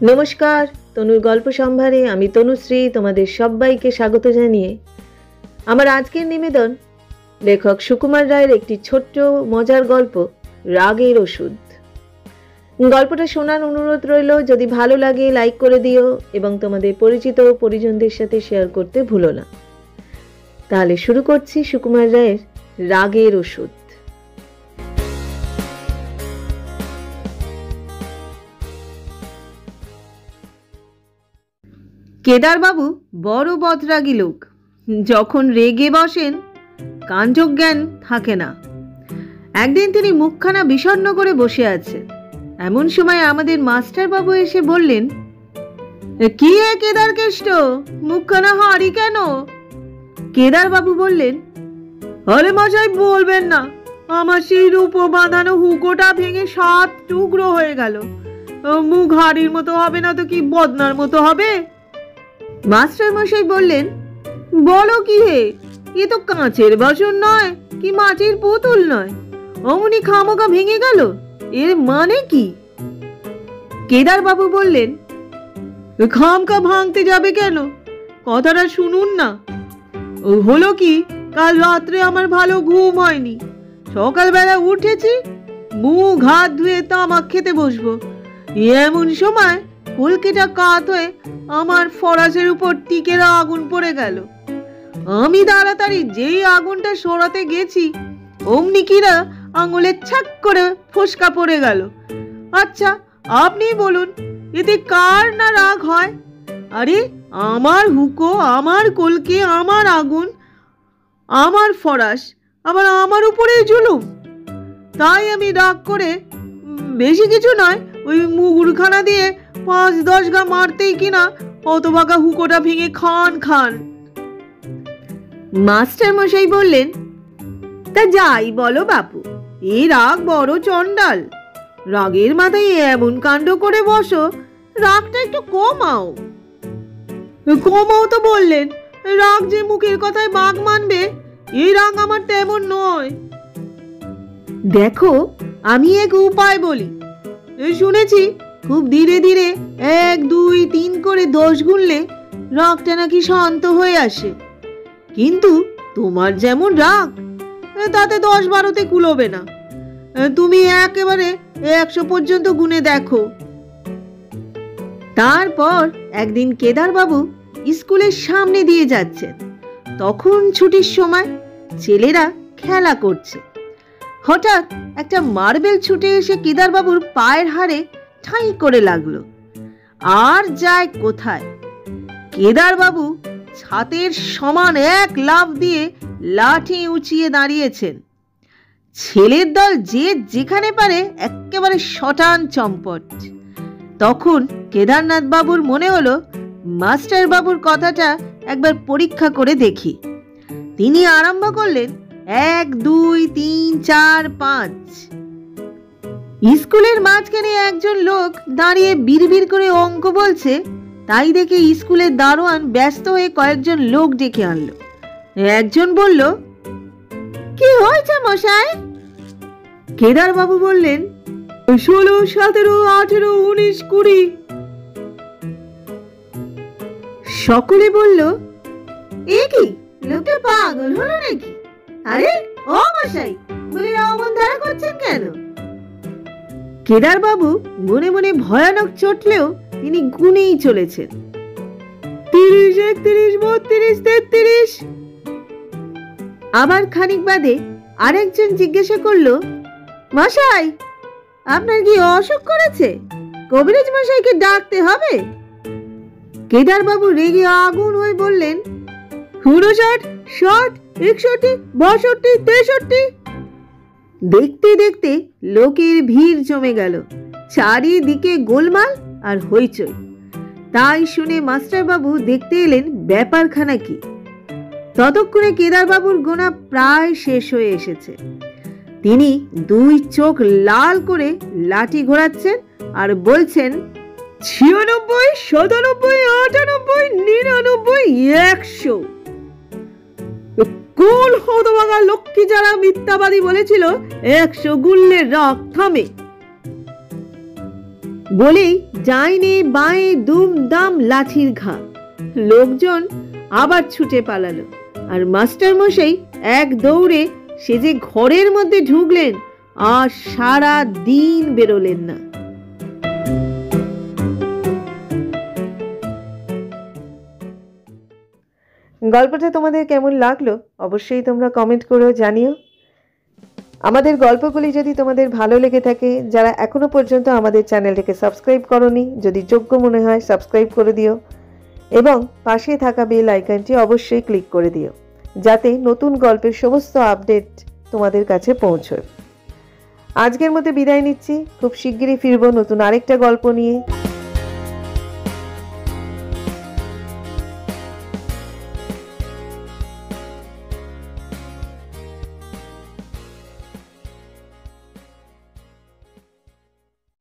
নমস্কার, তনুর গল্প সম্ভারে আমি তনুশ্রী তোমাদের সবাইকে স্বাগত জানিয়ে আমার আজকের নিবেদন লেখক সুকুমার রায়ের একটি ছোট্ট মজার গল্প রাগের ওষুধ। গল্পটা শোনার অনুরোধ রইল। যদি ভালো লাগে লাইক করে দিও এবং তোমাদের পরিচিত পরিজনদের সাথে শেয়ার করতে ভুলো না। তাহলে শুরু করছি সুকুমার রায়ের রাগের ওষুধ। কেদারবাবু বড় বদরাগী লোক। যখন রেগে বসেন কাণ্ডজ্ঞান থাকে না। একদিন তিনি মুখখানা বিষণ্ণ করে বসে আছেন। এমন সময় আমাদের মাস্টারবাবু এসে বললেন, কি হে কেদার কেষ্ট, মুখখানা হাঁড়ি কেন? কেদারবাবু বললেন, আরে মশাই বলবেন না, আমার সেই রূপো বাঁধানো হুকোটা ভেঙে 7 টুকরো হয়ে গেল। মুখ হাঁড়ির মতো হবে না তো কি বদনার মতো হবে? মাস্টার মশাই বললেন, বলো কি হে, এ তো কাঁচের বাসন নয় কি মাটির পুতুল নয়, অমনি খামোকা ভেঙে গেল, এর মানে কি? কেদারবাবু বললেন, খামকা ভাঙতে যাবে কেন, কথাটা শুনুন না। হলো কি, কাল রাত্রে আমার ভালো ঘুম হয়নি। সকালবেলা উঠেছি, মুখ হাত ধুয়ে তামাক খেতে বসবো, এমন সময় কলকেটা কাত হয়ে আমার ফরাসের উপর টিকেরা আগুন পড়ে গেল। আমি তাড়াতাড়ি যেই আগুনটা সরাতে গেছি, অমনি কিনা আঙুলে ছাক করে ফোসকা পড়ে গেল। আচ্ছা আপনি বলুন, এতে কার না রাগ হয়? আরে আমার হুকো, আমার কলকে, আমার আগুন, আমার ফরাস, আবার আমার উপরে জুলুম। তাই আমি রাগ করে, বেশি কিছু নয়, ওই মুগুরখানা দিয়ে 5-10 গা মারতেই কিনা অতবাকা হুকোটা ভেঙে খান খান। মাস্টার মশাই বললেন, তা যাই বলো বাপু, এই রাগ বড় চন্ডাল। রাগের মাথায় এমন কাণ্ড করে বসো, রাগটা একটু কমাও। কমাও তো বললেন, রাগ যে মুখের কথায় বাঘ মানবে, এই রাগ আমার তেমন নয়। দেখো আমি এক উপায় বলি, শুনেছি খুব ধীরে ধীরে 1, 2, 3 করে 10 গুনলে রাগটা নাকি শান্ত হয়ে আসে। কিন্তু তোমার যেমন রাগ, তাতে 10-12তে কুলোবে না। তুমি একেবারে 100 পর্যন্ত গুনে দেখো। তারপর একদিন কেদারবাবু স্কুলের সামনে দিয়ে যাচ্ছেন। তখন ছুটির সময়, ছেলেরা খেলা করছে। হঠাৎ একটা মার্বেল ছুটে এসে কেদারবাবুর পায়ের হাড়ে ঠাঁই করে লাগলো। আর যায় কোথায়! কেদারবাবু ছাতের সমান এক লাফ দিয়ে লাঠি উঁচিয়ে দাঁড়িয়েছেন। ছেলের দল যে যেখানে পারে একেবারে শটান চম্পট। তখন কেদারনাথ বাবুর মনে হলো, মাস্টার বাবুর কথাটা একবার পরীক্ষা করে দেখি। তিনি আরম্ভ করলেন, 1, 2, 3, 4, 5। স্কুলের মাঝখানে একজন লোক দাঁড়িয়ে বিড়বিড় করে অঙ্ক বলছে। তাই দেখে স্কুলের দারোয়ান ব্যস্ত হয়ে কয়েকজন লোক ডেকে আনলো। একজন বলল, কি হয়েছে মশাই? কেদারবাবু বললেন, 16, 17, 18, 19, 20। সকলে বলল, এ কি, লোকটা পাগল হলো নাকি? আরে ও মশাই, বলে অমন ধারা করছেন কেন? কেদারবাবু মনে মনে ভয়ানক চটলেও তিনি গুনেই চলেছেন। 30, 31, 32, 33। আবার খানিক বাদে আরেকজন জিজ্ঞাসা করলো, মশাই আপনার কি অসুখ করেছে? কবিরাজ মশাইকে ডাকতে হবে। কেদারবাবু রেগে আগুন হয়ে বললেন, 59, 60, 61, 62, 63। দেখতে দেখতে লোকের ভিড় জমে গেল। চারিদিকে গোলমাল আর হইচই। তাই শুনে মাস্টারবাবু দেখতে এলেন ব্যাপারখানা কি। ততক্ষণে কেদারবাবুর গোনা প্রায় শেষ হয়ে এসেছে। তিনি 2 চোখ লাল করে লাঠি ঘোরাচ্ছেন আর বলছেন, 96, 97, 98, 99, 100। কোল হতভাগা লক্ষ্মী যারা মিথ্যাবাদী বলেছিল 100 গুনলে রাগ থামে। বলেই ডাইনে বাঁয়ে দুম দাম লাঠির ঘা। লোকজন আবার ছুটে পালালো, আর মাস্টার মশাই এক দৌড়ে সে যে ঘরের মধ্যে ঢুকলেন আর সারা দিন বেরোলেন না। গল্পটা তোমাদের কেমন লাগলো অবশ্যই তোমরা কমেন্ট করেও জানিও। আমাদের গল্পগুলি যদি তোমাদের ভালো লেগে থাকে, যারা এখনো পর্যন্ত আমাদের চ্যানেলটিকে সাবস্ক্রাইব করোনি, যদি যোগ্য মনে হয় সাবস্ক্রাইব করে দিও এবং পাশে থাকা বেল আইকনটি অবশ্যই ক্লিক করে দিও, যাতে নতুন গল্পের সমস্ত আপডেট তোমাদের কাছে পৌঁছয়। আজকের মতো বিদায় নিচ্ছি, খুব শিগগিরই ফিরবো নতুন আরেকটা গল্প নিয়ে।